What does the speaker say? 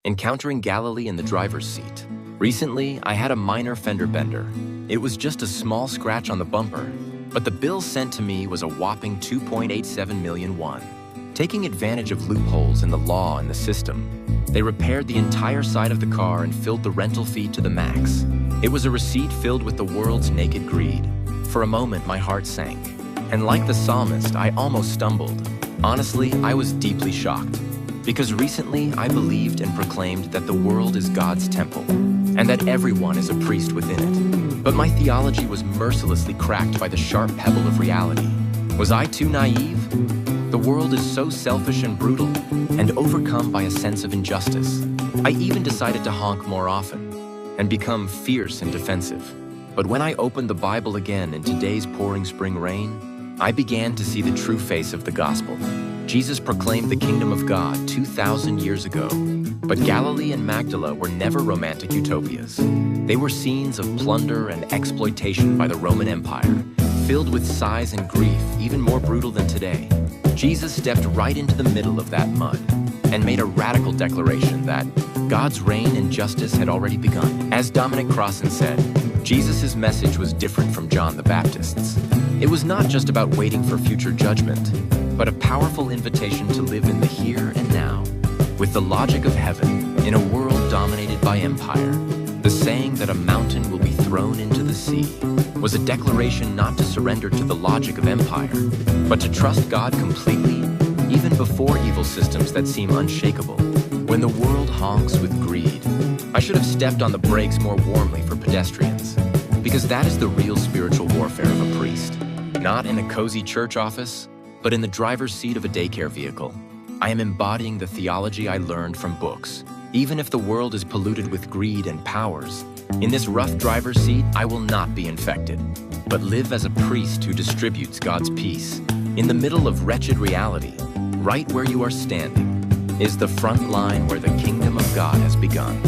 Encountering Galilee in the driver's seat. Recently, I had a minor fender bender. It was just a small scratch on the bumper, but the bill sent to me was a whopping 2.87 million won. Taking advantage of loopholes in the law and the system, they repaired the entire side of the car and filled the rental fee to the max. It was a receipt filled with the world's naked greed. For a moment, my heart sank, and like the Psalmist, I almost stumbled. Honestly, I was deeply shocked, because recently I believed and proclaimed that the world is God's temple, and that everyone is a priest within it. But my theology was mercilessly cracked by the sharp pebble of reality. Was I too naive? The world is so selfish and brutal, and overcome by a sense of injustice. I even decided to honk more often, and become fierce and defensive. But when I opened the Bible again in today's pouring spring rain, I began to see the true face of the gospel. Jesus proclaimed the kingdom of God 2,000 years ago, but Galilee and Magdala were never romantic utopias. They were scenes of plunder and exploitation by the Roman Empire, filled with sighs and grief, even more brutal than today. Jesus stepped right into the middle of that mud and made a radical declaration that God's reign and justice had already begun. As Dominic Crossan said, Jesus' message was different from John the Baptist's. It was not just about waiting for future judgment, but a powerful invitation to live in the here and now, with the logic of heaven in a world dominated by empire. The saying that a mountain will be thrown into the sea was a declaration not to surrender to the logic of empire, but to trust God completely, even before evil systems that seem unshakable. When the world honks with greed, I should have stepped on the brakes more warmly for pedestrians, because that is the real spiritual warfare of a priest. Not in a cozy church office, but in the driver's seat of a daycare vehicle. I am embodying the theology I learned from books. Even if the world is polluted with greed and powers, in this rough driver's seat, I will not be infected, but live as a priest who distributes God's peace. In the middle of wretched reality, right where you are standing, is the front line where the kingdom of God has begun.